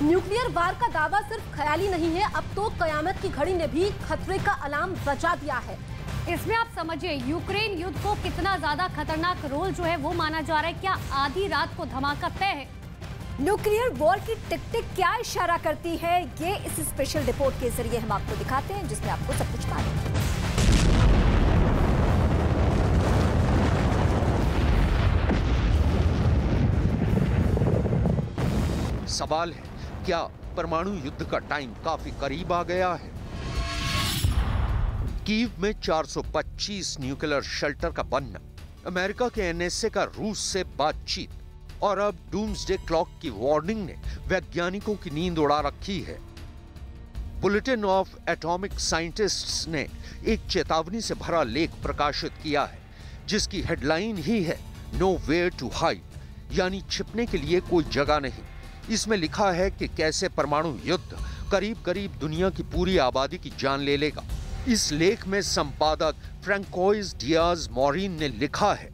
Nuclear वार का दावा सिर्फ ख्याली नहीं है, अब तो कयामत की घड़ी ने भी खतरे का अलार्म बजा दिया है। इसमें आप समझिए यूक्रेन युद्ध को कितना ज्यादा खतरनाक रोल जो है वो माना जा रहा है। क्या आधी रात को धमाका तय है? न्यूक्लियर वॉर की टिक-टिक क्या इशारा करती है, ये इस स्पेशल रिपोर्ट के जरिए हम आपको दिखाते हैं, जिसमें आपको सब कुछ मालूम है। सवाल है, क्या परमाणु युद्ध का टाइम काफी करीब आ गया है? कीव में 425 न्यूक्लियर शेल्टर का बनना, अमेरिका के एनएसए का रूस से बातचीत और अब डूम्सडे क्लॉक की वार्निंग ने वैज्ञानिकों की नींद उड़ा रखी है। बुलेटिन ऑफ एटॉमिक साइंटिस्ट्स ने एक चेतावनी से भरा लेख प्रकाशित किया है, जिसकी हेडलाइन ही है नो वेयर टू हाइड, यानी छिपने के लिए कोई जगह नहीं। इसमें लिखा है कि कैसे परमाणु युद्ध करीब करीब दुनिया की पूरी आबादी की जान ले लेगा। इस लेख में संपादक फ्रैंकोइस डियाज मॉरिन ने लिखा है,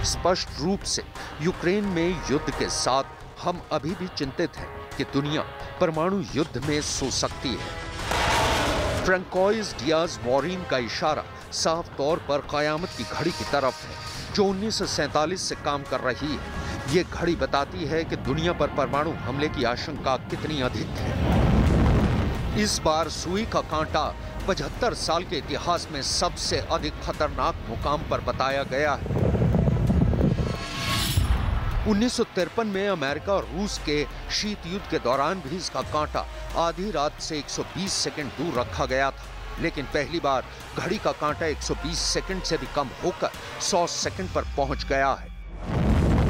स्पष्ट रूप से यूक्रेन में युद्ध के साथ हम अभी भी चिंतित हैं कि दुनिया परमाणु युद्ध में सो सकती है। फ्रैंकोइस डियाज मॉरिन का इशारा साफ तौर पर कयामत की घड़ी की तरफ है, जो 1947 से काम कर रही है। ये घड़ी बताती है कि दुनिया पर परमाणु हमले की आशंका कितनी अधिक है। इस बार सुई का कांटा 75 साल के इतिहास में सबसे अधिक खतरनाक मुकाम पर बताया गया है। 1953 में अमेरिका और रूस के शीत युद्ध के दौरान भी इसका कांटा आधी रात से 120 सेकंड दूर रखा गया था, लेकिन पहली बार घड़ी का कांटा 120 सेकंड से भी कम होकर 100 सेकंड पर पहुंच गया है।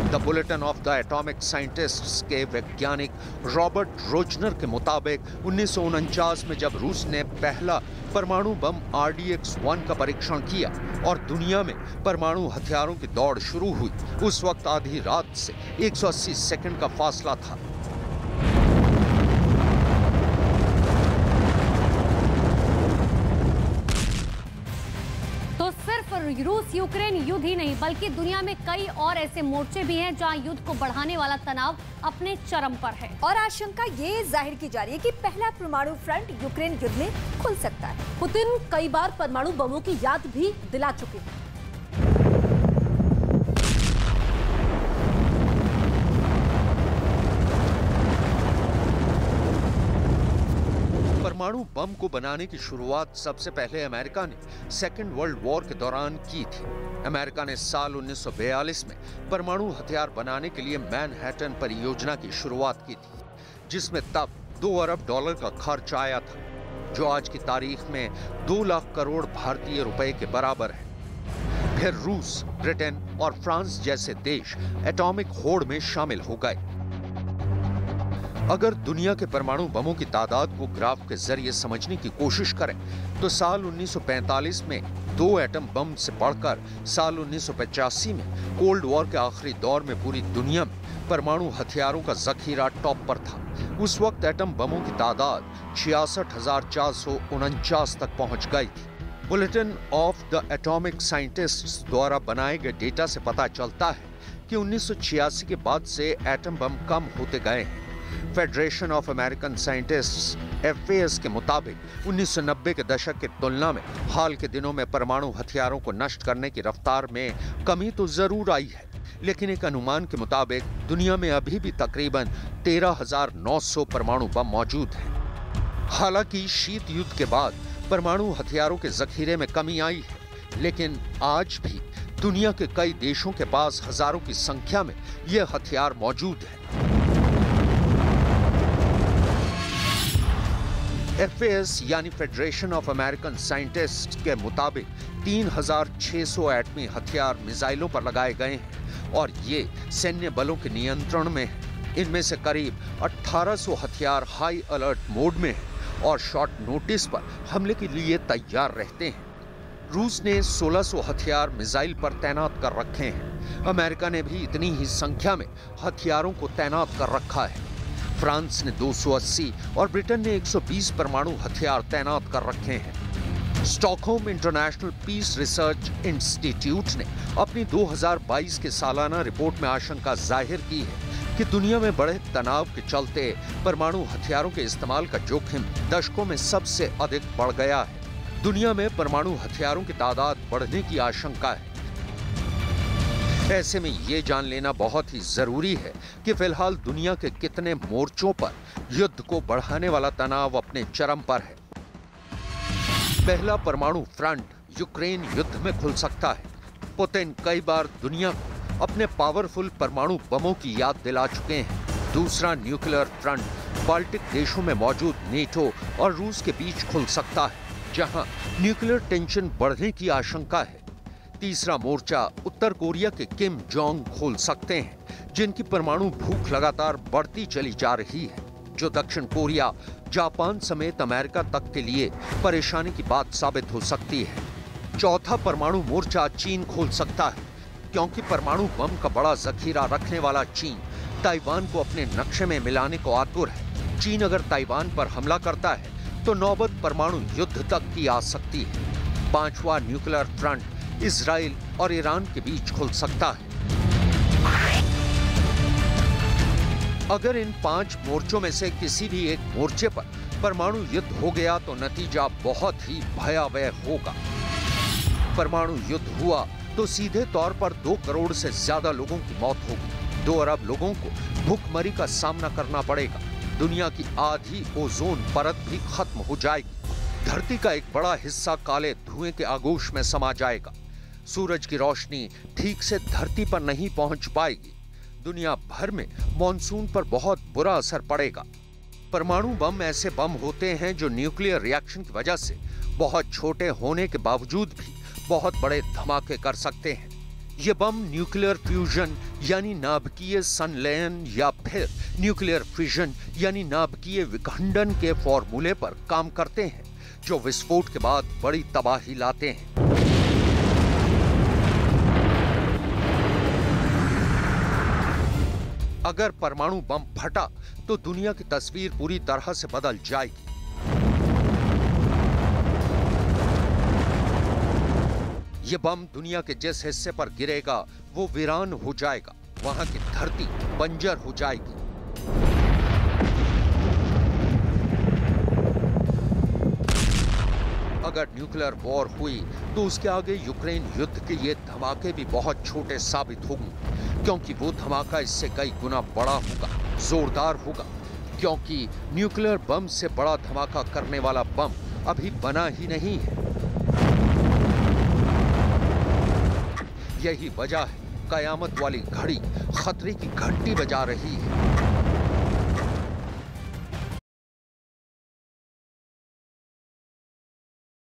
The bulletin of the atomic scientists के वैज्ञानिक रॉबर्ट रोजनर के मुताबिक 1949 में जब रूस ने पहला परमाणु बम RDX-1 का परीक्षण किया और दुनिया में परमाणु हथियारों की दौड़ शुरू हुई, उस वक्त आधी रात से 180 सेकंड का फासला था। तो सिर्फ रूस यूक्रेन युद्ध ही नहीं, बल्कि दुनिया में कई और ऐसे मोर्चे भी हैं जहां युद्ध को बढ़ाने वाला तनाव अपने चरम पर है। और आशंका ये जाहिर की जा रही है कि पहला परमाणु फ्रंट यूक्रेन युद्ध में खुल सकता है। पुतिन कई बार परमाणु बमों की याद भी दिला चुके हैं। परमाणु बम को बनाने की शुरुआत सबसे पहले अमेरिका ने सेकेंड वर्ल्ड वॉर के दौरान की थी। अमेरिका ने साल 1942 में परमाणु हथियार बनाने के लिए मैनहट्टन परियोजना की शुरुआत की थी, जिसमें तब $2 अरब का खर्च आया था, जो आज की तारीख में 2 लाख करोड़ भारतीय रुपए के बराबर है। फिर रूस, ब्रिटेन और फ्रांस जैसे देश एटॉमिक होड़ में शामिल हो गए। अगर दुनिया के परमाणु बमों की तादाद को ग्राफ के जरिए समझने की कोशिश करें तो साल 1945 में 2 एटम बम से बढ़कर साल 1985 में कोल्ड वॉर के आखिरी दौर में पूरी दुनिया में परमाणु हथियारों का जखीरा टॉप पर था। उस वक्त एटम बमों की तादाद 66,449 तक पहुंच गई थी। Bulletin of the atomic scientists द्वारा बनाए गए डेटा से पता चलता है कि 1986 के बाद से एटम बम कम होते गए हैं। Federation of American scientists FAS के मुताबिक 1990 के दशक की तुलना में हाल के दिनों में परमाणु हथियारों को नष्ट करने की रफ्तार में कमी तो जरूर आई है, लेकिन एक अनुमान के मुताबिक दुनिया में अभी भी तकरीबन 13,900 परमाणु बम मौजूद हैं। हालांकि शीत युद्ध के बाद परमाणु हथियारों के जखीरे में कमी आई है, लेकिन आज भी दुनिया के कई देशों के पास हजारों की संख्या में ये हथियार मौजूद है। FAS यानी फेडरेशन ऑफ अमेरिकन साइंटिस्ट के मुताबिक 3,600 एटमी हथियार मिसाइलों पर लगाए गए हैं और ये सैन्य बलों के नियंत्रण में है। इनमें से करीब 1,800 हथियार हाई अलर्ट मोड में हैं और शॉर्ट नोटिस पर हमले के लिए तैयार रहते हैं। रूस ने 1,600 हथियार मिसाइल पर तैनात कर रखे हैं। अमेरिका ने भी इतनी ही संख्या में हथियारों को तैनात कर रखा है। फ्रांस ने 280 और ब्रिटेन ने 120 परमाणु हथियार तैनात कर रखे हैं। Stockholm International Peace Research Institute ने अपनी 2022 के सालाना रिपोर्ट में आशंका जाहिर की है कि दुनिया में बड़े तनाव के चलते परमाणु हथियारों के इस्तेमाल का जोखिम दशकों में सबसे अधिक बढ़ गया है। दुनिया में परमाणु हथियारों की तादाद बढ़ने की आशंका है। ऐसे में ये जान लेना बहुत ही जरूरी है कि फिलहाल दुनिया के कितने मोर्चों पर युद्ध को बढ़ाने वाला तनाव अपने चरम पर है। पहला परमाणु फ्रंट यूक्रेन युद्ध में खुल सकता है। पुतिन कई बार दुनिया को अपने पावरफुल परमाणु बमों की याद दिला चुके हैं। दूसरा न्यूक्लियर फ्रंट बाल्टिक देशों में मौजूद नेटो और रूस के बीच खुल सकता है, जहां न्यूक्लियर टेंशन बढ़ने की आशंका है। तीसरा मोर्चा उत्तर कोरिया के किम जोंग खोल सकते हैं, जिनकी परमाणु भूख लगातार बढ़ती चली जा रही है, जो दक्षिण कोरिया, जापान समेत अमेरिका तक के लिए परेशानी की बात साबित हो सकती है। चौथा परमाणु मोर्चा चीन खोल सकता है, क्योंकि परमाणु बम का बड़ा जखीरा रखने वाला चीन ताइवान को अपने नक्शे में मिलाने को आतुर है। चीन अगर ताइवान पर हमला करता है तो नौबत परमाणु युद्ध तक की आ सकती है। पांचवा न्यूक्लियर फ्रंट इजराइल और ईरान के बीच खुल सकता है। अगर इन 5 मोर्चों में से किसी भी एक मोर्चे पर परमाणु युद्ध हो गया तो नतीजा बहुत ही भयावह होगा। परमाणु युद्ध हुआ तो सीधे तौर पर 2 करोड़ से ज्यादा लोगों की मौत होगी। 2 अरब लोगों को भूखमरी का सामना करना पड़ेगा। दुनिया की आधी ओजोन परत भी खत्म हो जाएगी। धरती का एक बड़ा हिस्सा काले धुएं के आगोश में समा जाएगा। सूरज की रोशनी ठीक से धरती पर नहीं पहुंच पाएगी। दुनिया भर में मॉनसून पर बहुत बुरा असर पड़ेगा। परमाणु बम ऐसे बम होते हैं जो न्यूक्लियर रिएक्शन की वजह से बहुत छोटे होने के बावजूद भी बहुत बड़े धमाके कर सकते हैं। ये बम न्यूक्लियर फ्यूजन यानी नाभिकीय संलयन या फिर न्यूक्लियर फिजन यानी नाभिकीय विखंडन के फॉर्मूले पर काम करते हैं, जो विस्फोट के बाद बड़ी तबाही लाते हैं। अगर परमाणु बम फटा तो दुनिया की तस्वीर पूरी तरह से बदल जाएगी। ये बम दुनिया के जिस हिस्से पर गिरेगा वो वीरान हो जाएगा। वहां की धरती बंजर हो जाएगी। अगर न्यूक्लियर वॉर हुई तो उसके आगे यूक्रेन युद्ध के ये धमाके भी बहुत छोटे साबित होंगे, क्योंकि वो धमाका इससे कई गुना बड़ा होगा, जोरदार होगा, क्योंकि न्यूक्लियर बम से बड़ा धमाका करने वाला बम अभी बना ही नहीं है। यही वजह है कयामत वाली घड़ी खतरे की घंटी बजा रही है।